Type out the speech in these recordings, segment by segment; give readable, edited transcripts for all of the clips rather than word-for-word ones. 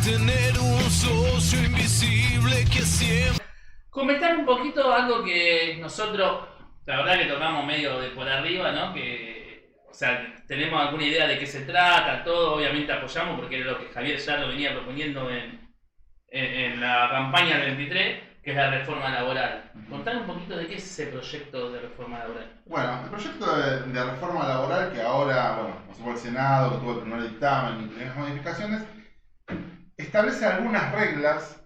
tener un socio invisible que siempre... Comentar un poquito algo que nosotros, la verdad que tocamos medio de por arriba, ¿no? Que, o sea, tenemos alguna idea de qué se trata, todo, obviamente apoyamos porque era lo que Javier ya lo venía proponiendo en la campaña del 23, que es la reforma laboral. Contar un poquito de qué es ese proyecto de reforma laboral. Bueno, el proyecto de reforma laboral que ahora, bueno, pasó por el Senado, que tuvo el primer dictamen y primeras modificaciones, establece algunas reglas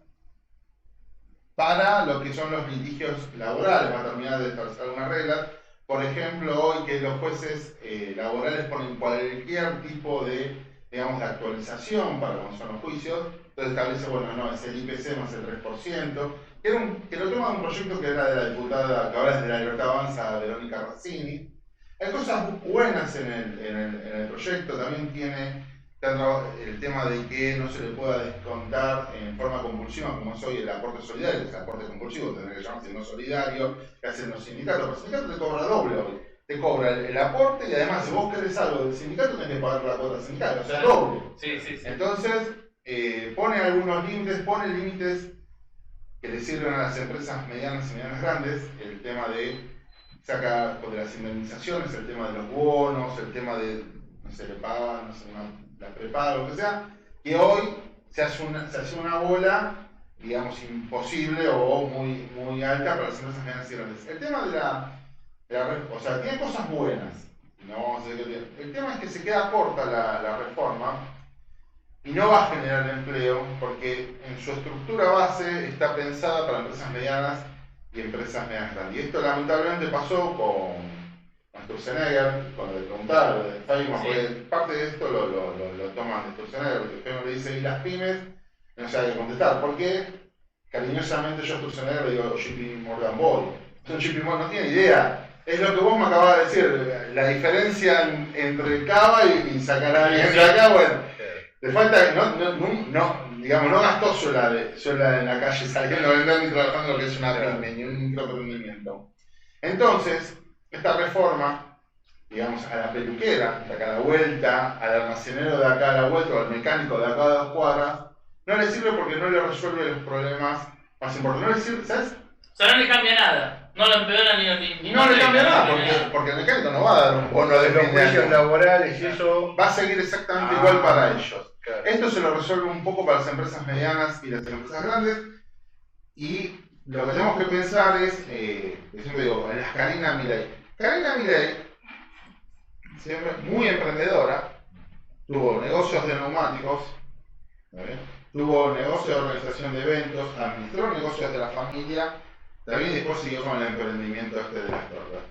para lo que son los litigios laborales. Va a terminar de establecer algunas reglas. Por ejemplo, hoy que los jueces laborales ponen cualquier tipo de, digamos, de actualización para cuando son los juicios, entonces establece, bueno, no, es el IPC más el 3%, que lo toma de un proyecto que era de la diputada, que ahora es de la Libertad Avanza, Verónica Razzini. Hay cosas buenas en el proyecto, también tiene el tema de que no se le pueda descontar en forma compulsiva, como es hoy el aporte solidario, que es el aporte compulsivo, tendría que llamarse no solidario, que hacen los sindicatos. Pero el sindicato te cobra doble hoy. Te cobra el aporte y además, si vos querés algo del sindicato, tenés que pagar la cuota sindical, o sea, doble. Sí. Entonces, pone algunos límites, pone límites que le sirven a las empresas medianas y medianas grandes, el tema de saca de las indemnizaciones, el tema de los bonos, el tema de, no sé, le pagan, no sé, la prepaga, lo que sea, que hoy se hace una bola, digamos, imposible o muy alta para las empresas medianas y grandes. El tema o sea, tiene cosas buenas, no vamos a decir que tiene. El tema es que se queda corta la reforma y no va a generar empleo porque en su estructura base está pensada para empresas medianas y empresas medianas grandes. Y esto lamentablemente pasó con Sturzenegger, cuando le preguntaron de Facebook, Sí. porque parte de esto lo toman de Sturzenegger, porque Facebook le dice, ¿y las pymes? No sabe qué contestar, porque cariñosamente yo a Sturzenegger le digo JP Morgan Boy. Un JP Morgan no tiene idea. Es lo que vos me acabas de decir, la diferencia entre Cava y sacar a alguien de acá, bueno. Le falta, digamos, no gastó suela en la calle saliendo a vender ni trabajando lo que es una pyme, ni un microemprendimiento. Entonces, esta reforma, digamos, a la peluquera, de acá a la vuelta, al almacenero de acá a la vuelta, o al mecánico de acá a 2 cuadras, no le sirve porque no le resuelve los problemas más importantes. No le sirve, ¿sabes? O sea, no le cambia nada, no lo empeora ni No le cambia nada, porque el mecánico no va a dar un bono de los fin de juicios año. laborales y eso Va a seguir exactamente igual para ellos. Claro. Esto se lo resuelve un poco para las empresas medianas y las empresas grandes. Y lo que tenemos que pensar es, siempre digo, en las Karina Milei. Karina Milei, siempre muy emprendedora, tuvo negocios de neumáticos, tuvo negocios de organización de eventos, administró negocios de la familia, también después siguió con el emprendimiento de las tortas.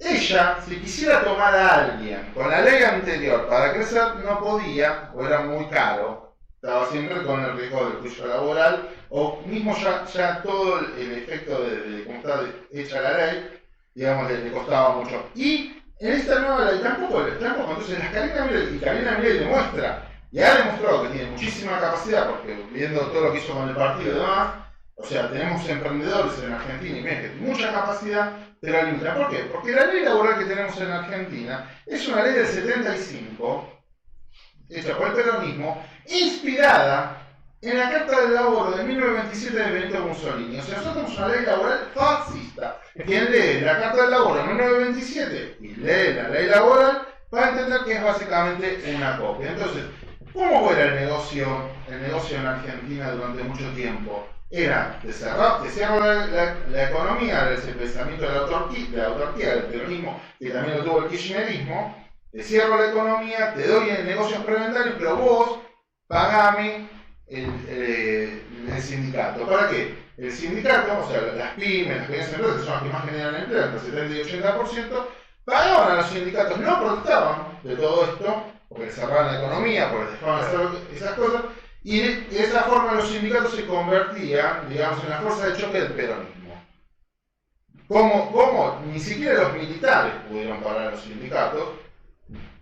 Ella, si quisiera tomar a alguien con la ley anterior para crecer, no podía, o era muy caro. Estaba siempre con el riesgo del juicio laboral, o mismo ya todo el efecto de cómo está hecha la ley, digamos, le costaba mucho. Y en esta nueva ley tampoco, entonces Karina Milei demuestra, y ha demostrado que tiene muchísima capacidad, porque viendo todo lo que hizo con el partido y demás, o sea, tenemos emprendedores en Argentina y ven que tienen mucha capacidad, pero limita. ¿Por qué? Porque la ley laboral que tenemos en Argentina es una ley del 75, hecha por el peronismo, inspirada en la Carta del Laboro de 1927 de Benito Mussolini. O sea, nosotros tenemos una ley laboral fascista. Quien lee la Carta del Laboro de 1927 y lee la ley laboral va a entender que es básicamente una copia. Entonces, ¿cómo era el negocio en Argentina durante mucho tiempo? Era te cierro la economía, era ese pensamiento de la autarquía, del peronismo, que también lo tuvo el kirchnerismo. Te cierro la economía, te doy negocios preventarios, pero vos pagame el sindicato. ¿Para qué? El sindicato, o sea, las pymes, las pequeñas empresas, que son las que más generan empleo, entre 70 y 80%, pagaban a los sindicatos, no protestaban de todo esto, porque cerraban la economía, porque dejaban hacer esas cosas, y de esa forma los sindicatos se convertían, digamos, en la fuerza de choque del peronismo. ¿Cómo? Ni siquiera los militares pudieron parar a los sindicatos.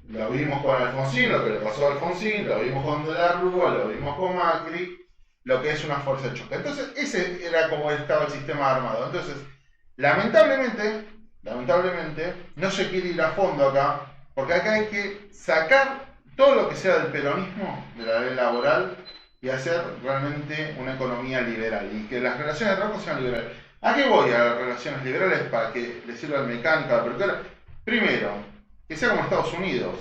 Lo vimos con Alfonsín, lo que le pasó a Alfonsín, lo vimos con De la Rúa, lo vimos con Macri, lo que es una fuerza de choque. Entonces, ese era como estaba el sistema armado. Entonces, lamentablemente, no se quiere ir a fondo acá, porque acá hay que sacar todo lo que sea del peronismo, de la ley laboral, y hacer realmente una economía liberal y que las relaciones de trabajo sean liberales. ¿A qué voy a las relaciones liberales para que le sirva al mecánico, a la peluquera? Primero, que sea como Estados Unidos.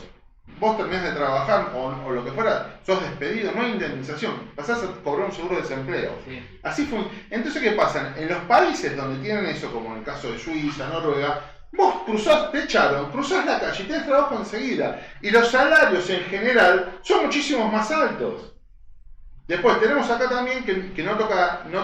Vos terminás de trabajar o lo que fuera, sos despedido, no hay indemnización, pasás a cobrar un seguro de desempleo. Sí. Así fue. Entonces, ¿qué pasa? En los países donde tienen eso, como en el caso de Suiza, Noruega, vos cruzás, te echaron, cruzás la calle y tenés trabajo enseguida. Y los salarios en general son muchísimos más altos. Después tenemos acá también que no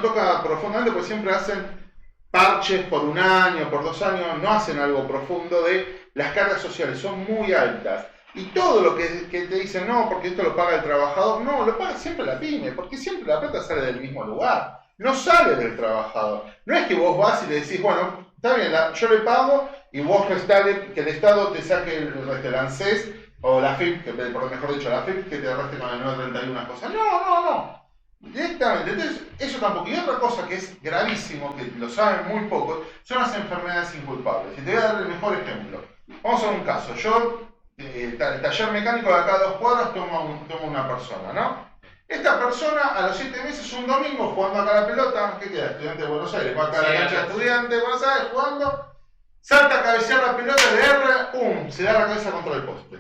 toca profundamente, porque siempre hacen parches por un año, por 2 años, no hacen algo profundo de las cargas sociales, son muy altas. Y todo lo que te dicen, no, porque esto lo paga el trabajador, no, lo paga siempre la pyme, porque siempre la plata sale del mismo lugar, no sale del trabajador. No es que vos vas y le decís, bueno, está bien, yo le pago y vos restale, que el Estado te saque el ANSES o la FIP, por mejor dicho, la FIP, que te reste con el 931 unas cosas. No. Directamente. Entonces, eso tampoco. Y otra cosa que es gravísimo, que lo saben muy pocos, son las enfermedades inculpables. Y te voy a dar el mejor ejemplo. Vamos a ver un caso. Yo, el taller mecánico de acá a 2 cuadras, tomo una persona, ¿no? Esta persona, a los 7 meses, un domingo, jugando acá a la pelota, ¿qué queda? Estudiante de Buenos Aires, va acá a la cancha de estudiante de Buenos Aires, jugando, salta a cabecear la pelota de R, se da la cabeza contra el poste.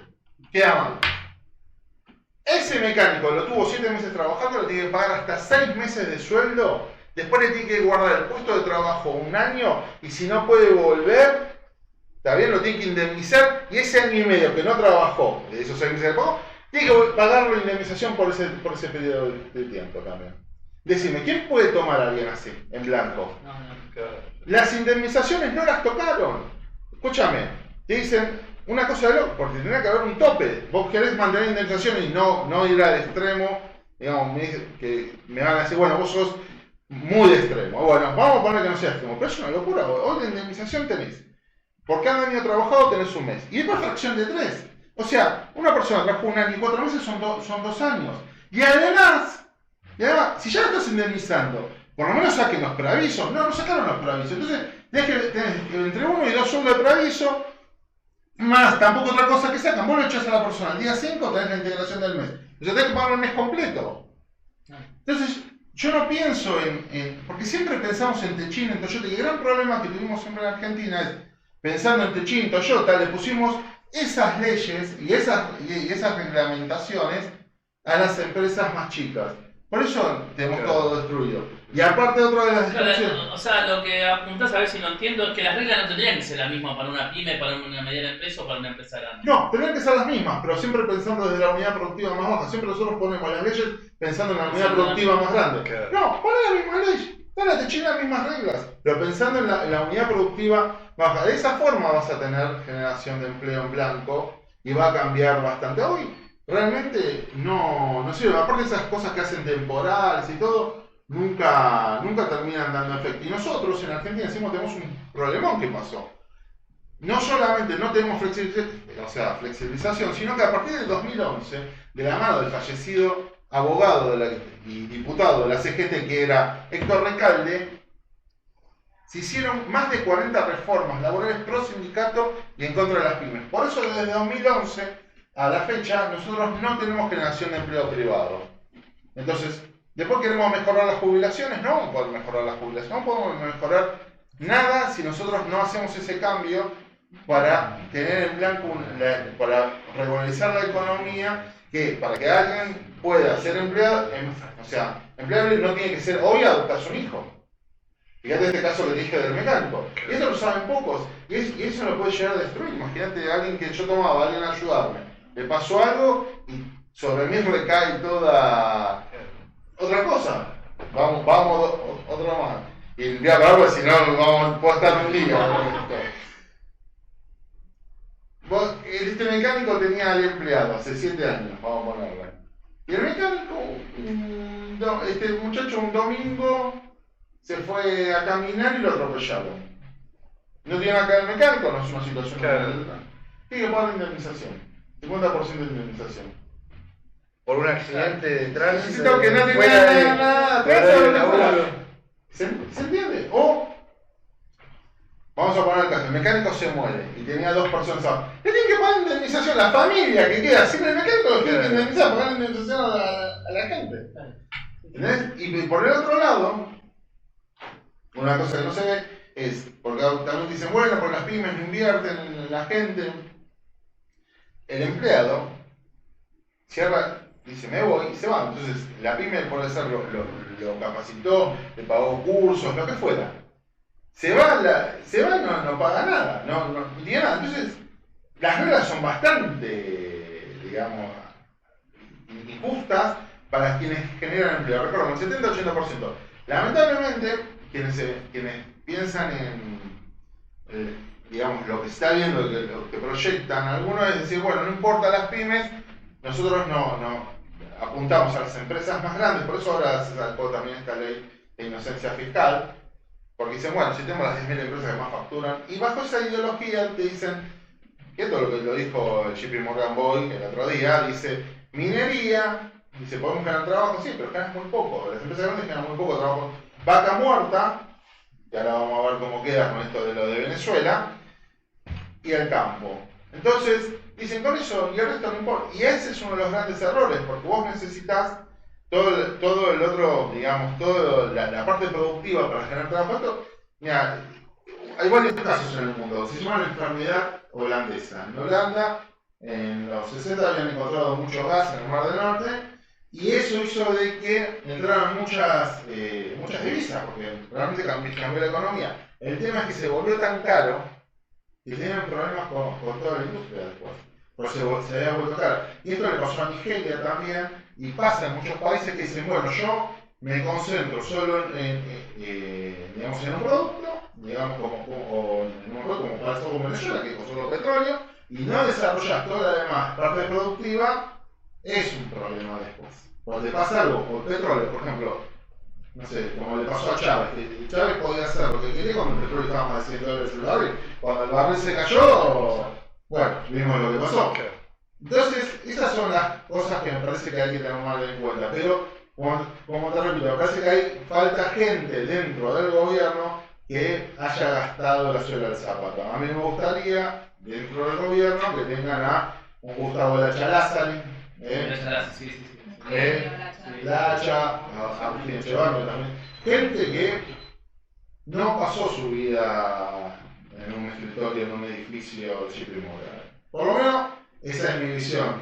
Queda mal. Ese mecánico lo tuvo 7 meses trabajando, le tiene que pagar hasta 6 meses de sueldo, después le tiene que guardar el puesto de trabajo 1 año, y si no puede volver, también lo tiene que indemnizar, y ese año y medio que no trabajó, de esos 6 meses de pago, tiene que pagar la indemnización por ese periodo de tiempo también. Decime, ¿quién puede tomar a alguien así, en blanco? No. Las indemnizaciones no las tocaron. Escúchame, te dicen una cosa de loco, porque tendría que haber un tope. Vos querés mantener indemnización y no ir al extremo, digamos, que me van a decir, bueno, vos sos muy de extremo. Bueno, vamos a poner que no sea extremo, pero es una locura. Hoy la indemnización tenés, por cada año trabajado tenés 1 mes. Y después fracción de 3. O sea, una persona trabajó 1 año y 4 meses son 2 años. Y además, si ya lo estás indemnizando, por lo menos saquen los preavisos. No sacaron los preavisos. Entonces, tenés entre 1 y 2 sueldos de preaviso, más tampoco otra cosa que sacan. Vos lo echás a la persona. El día 5 tenés la integración del mes. O sea, tenés que pagar el mes completo. Entonces, yo no pienso porque siempre pensamos en Techín, en Toyota, y el gran problema que tuvimos siempre en Argentina es, pensando en Techín, Toyota, le pusimos esas leyes y esas reglamentaciones a las empresas más chicas. Por eso tenemos todo destruido. Y aparte otra de las destrucciones. O sea, lo que apuntás, a ver si lo entiendo, es que las reglas no tendrían que ser las mismas para una pyme, para una mediana empresa o para una empresa grande. No, tendrían que ser las mismas, pero siempre pensando desde la unidad productiva más baja. Siempre nosotros ponemos las leyes pensando en la unidad productiva más grande. Claro. No, poné la misma ley, dale a Techín las mismas reglas, pero pensando en la unidad productiva baja. De esa forma vas a tener generación de empleo en blanco y va a cambiar bastante. Hoy realmente no sirve. Aparte esas cosas que hacen temporales y todo, nunca terminan dando efecto. Y nosotros en Argentina tenemos un problemón que pasó. No solamente no tenemos flexibilización, sino que a partir del 2011, de la mano del fallecido abogado y diputado de la CGT, que era Héctor Recalde, se hicieron más de 40 reformas laborales pro sindicato y en contra de las pymes. Por eso desde 2011 a la fecha nosotros no tenemos generación de empleo privado. Entonces, después queremos mejorar las jubilaciones, no vamos a poder mejorar las jubilaciones, no podemos mejorar nada si nosotros no hacemos ese cambio para tener en blanco, para regularizar la economía, que para que alguien pueda ser empleado, empleable no tiene que ser hoy adoptarse un hijo. Fíjate este caso que te dije del mecánico. Y eso lo saben pocos. Y eso lo puede llegar a destruir. Imagínate a alguien que yo tomaba, alguien a ayudarme. Le pasó algo y sobre mí recae toda otra cosa. Vamos otra más. Y el día para si no, puedo estar un día. Este mecánico tenía al empleado hace 7 años, vamos a ponerle. Y el mecánico, este muchacho un domingo se fue a caminar y lo atropellaron. No tiene acá el mecánico, no es una situación tiene que pagar la indemnización, 50% de indemnización. Por un accidente de tránsito. Necesito que no tenga nada atrás. ¿Se entiende? O vamos a poner el caso, el mecánico se muere y tenía 2 personas. Le tienen que pagar indemnización, la familia que queda sin el mecánico tiene que indemnizar, pagar indemnización a la gente. ¿Entendés? Y por el otro lado, una cosa que no se ve es, porque también dicen, bueno, por las pymes no invierten en la gente. El empleado cierra, dice, me voy y se va. Entonces, la pyme por eso lo capacitó, le pagó cursos, lo que fuera. Se va y no paga nada, no tiene nada. Entonces, las reglas son bastante, digamos, injustas para quienes generan empleo. Recordemos, el 70-80%. Lamentablemente, quienes piensan en, digamos, lo que se está viendo, lo que proyectan algunos, es decir, bueno, no importa las pymes, nosotros no apuntamos a las empresas más grandes, por eso ahora se sacó también esta ley de inocencia fiscal, porque dicen, bueno, si tenemos las 10.000 empresas que más facturan, y bajo esa ideología te dicen, que esto es lo que lo dijo el JP Morgan Boy el otro día, dice, minería, dice, podemos ganar trabajo, sí, pero ganas muy poco, las empresas grandes ganan muy poco trabajo, vaca muerta, y ahora vamos a ver cómo queda con esto de lo de Venezuela, y el campo. Entonces, dicen con eso, y el resto no importa. Y ese es uno de los grandes errores, porque vos necesitas todo el otro, digamos, toda la parte productiva para generar trabajo. Esto, mira, hay varios casos en el mundo. Se llama la enfermedad holandesa. En Holanda, en los 60 habían encontrado mucho gas en el Mar del Norte, y eso hizo de que entraran muchas divisas, porque realmente cambió la economía. El tema es que se volvió tan caro que tienen problemas con toda la industria después, porque se había vuelto caro. Y esto le pasó a Nigeria también, y pasa en muchos países que dicen, bueno, yo me concentro solo digamos, en un producto, digamos, como pasó con Venezuela, que usó petróleo, y no desarrollar toda la demás parte productiva, es un problema después. Cuando te pasa algo con el petróleo, por ejemplo, no sé, como le pasó a Chávez, que Chávez podía hacer lo que quería cuando el petróleo estaba más de $100 el barril. Cuando el barril se cayó, bueno, vimos lo que pasó. Entonces, esas son las cosas que me parece que hay que tener más en cuenta. Pero, como te repito, me parece que falta gente dentro del gobierno que haya gastado la suela del zapato. A mí me gustaría, dentro del gobierno, que tengan a un Gustavo Lacha Lázari, Lacha, a Agustín Echevarría también. Gente que no pasó su vida en un escritorio, en un edificio de JP Morgan. Por lo menos, esa es mi visión.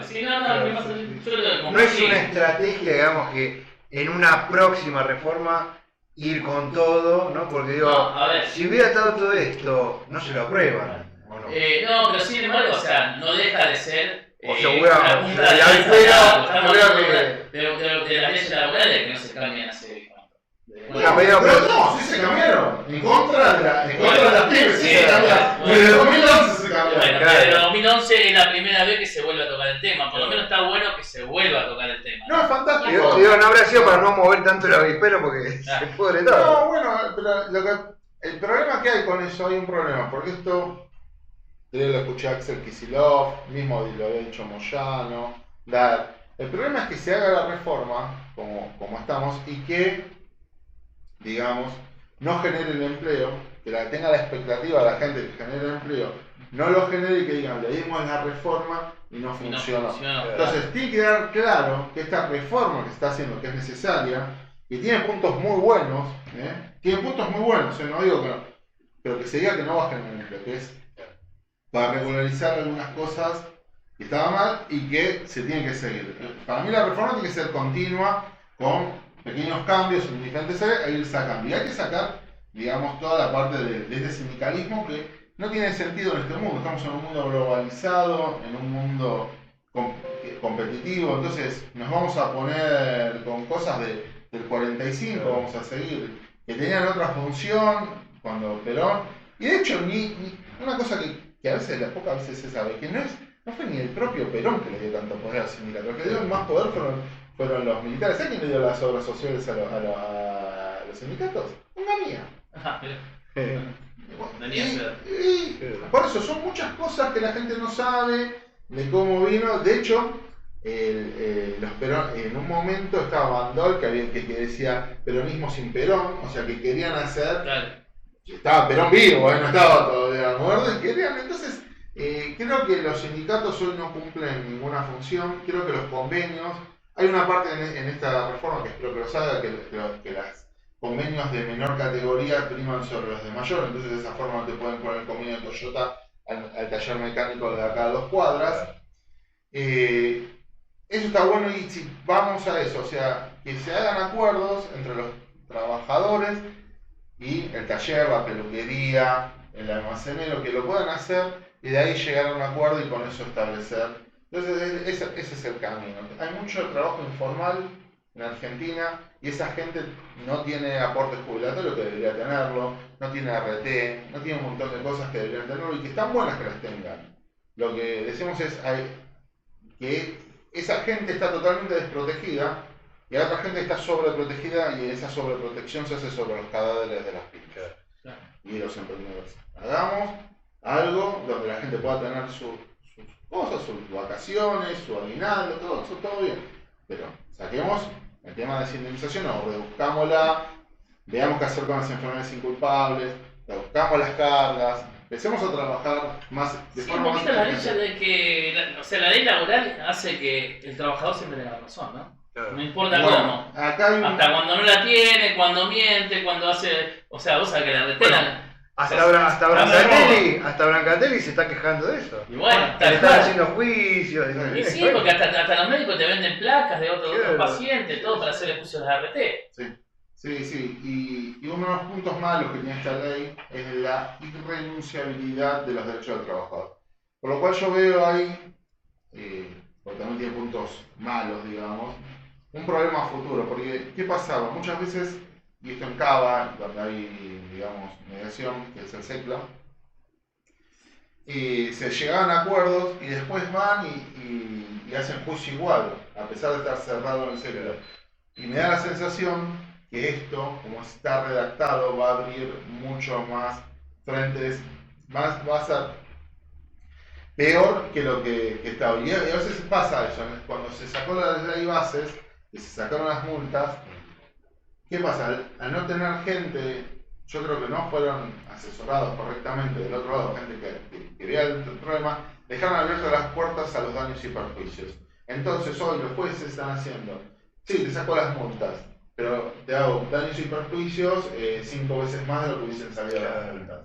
Sí, no, No es una estrategia, digamos, que en una próxima reforma ir con todo, ¿no? Porque digo, a ver, si hubiera estado todo esto, no se lo aprueban, ¿o no? no, pero sin embargo, o sea, no deja de ser O sea, una punta de las leyes laborales que no se cambian hace. Pero no, sí se cambiaron. En contra de las pymes, sí se cambiaron. Desde 2011 se cambiaron. Bueno, desde 2011 es la primera vez que se vuelve a tocar el tema. Por lo menos está bueno que se vuelva a tocar el tema. No, es fantástico. Digo, no habrá sido para no mover tanto el avispero porque se pudre todo. No, bueno, pero el problema que hay con eso, hay un problema, porque esto, yo lo escuché a Axel Kicillof, mismo lo había dicho Moyano, el problema es que se haga la reforma, como estamos, y que, digamos, no genere el empleo, que tenga la expectativa de la gente que genere el empleo, no lo genere y que digan, le dimos la reforma y no funcionó. Entonces, tiene que quedar claro que esta reforma que se está haciendo, que es necesaria, y tiene puntos muy buenos, no digo que no, pero que se diga que no bajen el empleo, que es para regularizar algunas cosas que estaban mal y que se tienen que seguir. Para mí la reforma tiene que ser continua, con pequeños cambios en diferentes áreas e ir sacando. Y hay que sacar, digamos, toda la parte de este sindicalismo que no tiene sentido en este mundo. Estamos en un mundo globalizado, en un mundo competitivo, entonces nos vamos a poner con cosas del 45, vamos a seguir, que tenían otra función cuando Perón, y de hecho una cosa que a veces, pocas veces se sabe, que no fue ni el propio Perón que le dio tanto poder al sindicato, los que le dieron más poder fueron los militares. ¿Sabes quién le dio las obras sociales a los sindicatos? Onganía. Y por eso son muchas cosas que la gente no sabe de cómo vino. De hecho, los Perón, en un momento estaba Bandol que decía peronismo sin Perón, o sea que querían hacer. Claro. Estaba Perón vivo, no estaba todavía muerto, y querían. Entonces, Creo que los sindicatos hoy no cumplen ninguna función. Creo que los convenios, hay una parte en esta reforma que espero que lo salga, que los convenios de menor categoría priman sobre los de mayor, entonces de esa forma no te pueden poner el convenio de Toyota al taller mecánico de acá a 2 cuadras. Eso está bueno y si vamos a eso, o sea, que se hagan acuerdos entre los trabajadores y el taller, la peluquería, el almacenero, que lo puedan hacer y de ahí llegar a un acuerdo y con eso establecer. Entonces ese es el camino. Hay mucho trabajo informal en Argentina y esa gente no tiene aporte jubilatorio que debería tenerlo, no tiene RT, no tiene un montón de cosas que deberían tenerlo y que están buenas que las tengan. Lo que decimos es que esa gente está totalmente desprotegida y hay otra gente que está sobreprotegida y esa sobreprotección se hace sobre los cadáveres de las pymes y de los emprendedores. Hagamos algo donde la gente pueda tener sus cosas, sus vacaciones, su aguinaldo, todo eso, todo bien. Pero saquemos el tema de indemnización o reduzcámosla, veamos qué hacer con las enfermedades inculpables, reduzcamos las cargas, empecemos a trabajar más de forma más la ley de que, la ley laboral hace que el trabajador siempre tenga razón, ¿no? Claro. No importa Bueno, cómo. acá hay Hasta cuando no la tiene, cuando miente, cuando hace. O sea, vos sabés que la retelan. Hasta Brancatelli se está quejando de eso. Y bueno, Le están haciendo juicios. y sí, porque hasta los médicos te venden placas de otros pacientes, todo para hacer juicios de ART. Sí. Y uno de los puntos malos que tiene esta ley es la irrenunciabilidad de los derechos del trabajador. Por lo cual yo veo ahí, porque también tiene puntos malos, digamos, un problema a futuro. Porque, ¿qué pasaba? Muchas veces, y esto en Cava, donde hay, digamos, mediación, que es el SECLA, se llegaban a acuerdos y después van y hacen juicio igual, a pesar de estar cerrado en el SECLA. Y me da la sensación que esto, como está redactado, va a abrir mucho más frentes, va a ser peor que lo que está hoy. Y a veces pasa eso, cuando se sacó la ley bases y se sacaron las multas, ¿qué pasa? Al no tener gente, yo creo que no fueron asesorados correctamente del otro lado, gente que vea el problema, dejaron abiertas las puertas a los daños y perjuicios. Entonces hoy los jueces están haciendo, sí, te saco las multas, pero te hago daños y perjuicios 5 veces más de lo que hubiesen salido las multas.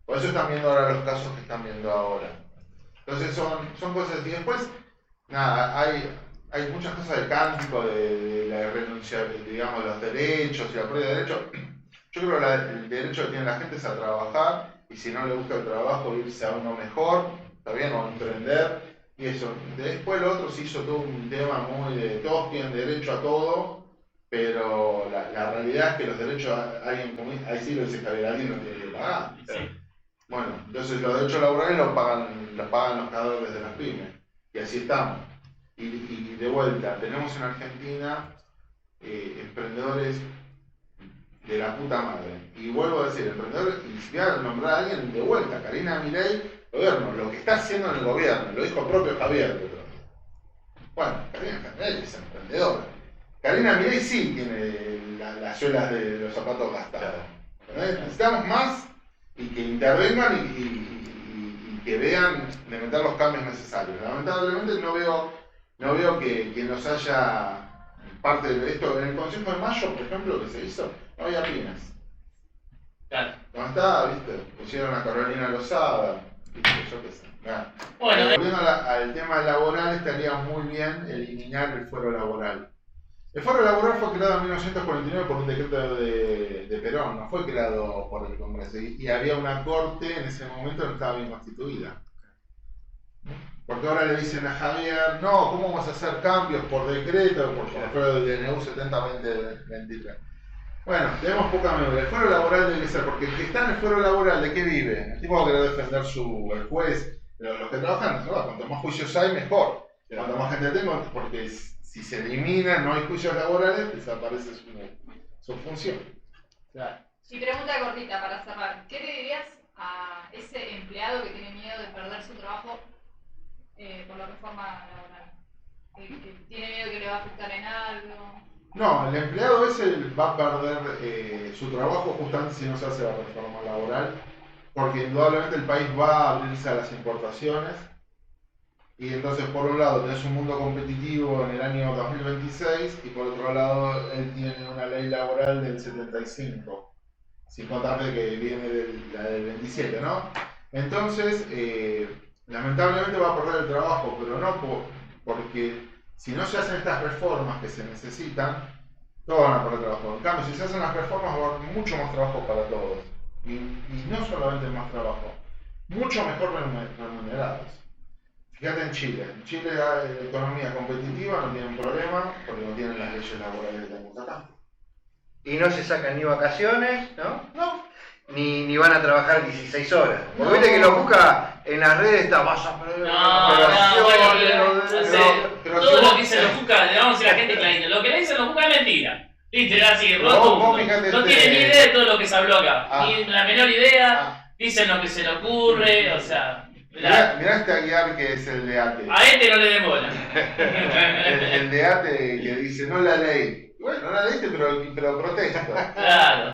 Por eso están viendo ahora los casos que están viendo ahora. Entonces son cosas, y después, nada, hay muchas cosas de cántico, de la renuncia, digamos, de los derechos y la pérdida de derechos. Yo creo que el derecho que tiene la gente es a trabajar, y si no le gusta el trabajo, irse a uno mejor, está bien, o emprender, y eso. Después lo otro se hizo todo un tema muy de todos tienen derecho a todo, pero la realidad es que los derechos, ahí sí lo dice Javier, alguien no tiene que pagar. Sí. Bueno, entonces los derechos laborales los pagan los cadáveres de las pymes, y así estamos. Y de vuelta, tenemos en Argentina emprendedores de la puta madre. Y vuelvo a decir, emprendedores, y si voy a nombrar a alguien de vuelta, Karina Milei, gobierno, lo que está haciendo en el gobierno, lo dijo el propio Javier el otro día. Bueno, Karina Milei es emprendedora. Karina Milei sí tiene las suelas de los zapatos gastados. Necesitamos más y que intervengan y que vean de meter los cambios necesarios. Lamentablemente no veo que quien los haya parte de esto. En el Consejo de Mayo, por ejemplo, que se hizo, no había pymes. Claro. No estaba, ¿viste? Pusieron a Carolina Lozada, ¿viste? Yo qué sé. Nada. Bueno, Volviendo al tema laboral, estaría muy bien eliminar el fuero laboral. El fuero laboral fue creado en 1949 por un decreto de Perón, no fue creado por el Congreso. Y había una corte en ese momento que no estaba bien constituida. Porque ahora le dicen a Javier, no, ¿cómo vamos a hacer cambios por decreto? Porque fue el DNU 70-2023. Bueno, tenemos poca memoria. El fuero laboral debe ser, porque el que está en el fuero laboral, ¿de qué vive? El tipo va a querer defender el juez, pero los que trabajan, no, cuanto más juicios hay, mejor. Cuanto más gente tengo, porque si se elimina, no hay juicios laborales, desaparece su función. claro. Y pregunta cortita para cerrar. ¿Qué le dirías a ese empleado que tiene miedo de perder su trabajo por la reforma laboral? Que tiene miedo que le va a afectar en algo. No, el empleado ese va a perder su trabajo justamente si no se hace la reforma laboral, porque indudablemente el país va a abrirse a las importaciones. Y entonces, por un lado, tenés un mundo competitivo en el año 2026 y por otro lado, él tiene una ley laboral del 75, sin contar de que viene la del 27, ¿no? Entonces, lamentablemente va a perder el trabajo, pero no porque si no se hacen estas reformas que se necesitan, todos van a perder trabajo. En cambio, si se hacen las reformas, va a haber mucho más trabajo para todos. Y no solamente más trabajo, mucho mejor remunerados. Fíjate en Chile. En Chile hay economía competitiva, no tienen problema, porque no tienen las leyes laborales que tenemos acá. Y no se sacan ni vacaciones, ¿no? No. Ni van a trabajar 16 horas. Porque No. viste que lo busca en las redes, está vas a perder pero todo si lo vos- que dicen los Juca, le vamos a decir a la gente clarito, lo que le dicen los Juca es mentira. Literal, así, Pero rotundo. vos fíjate No este- tienen ni idea de todo lo que se habló acá. Ah. Ni la menor idea, Ah. dicen lo que se le ocurre, o sea. Mirá este Aguiar que es el de ATE. A este no le den bola. El de ATE que dice, no la ley. Bueno, no la leíste, pero protesto. Claro.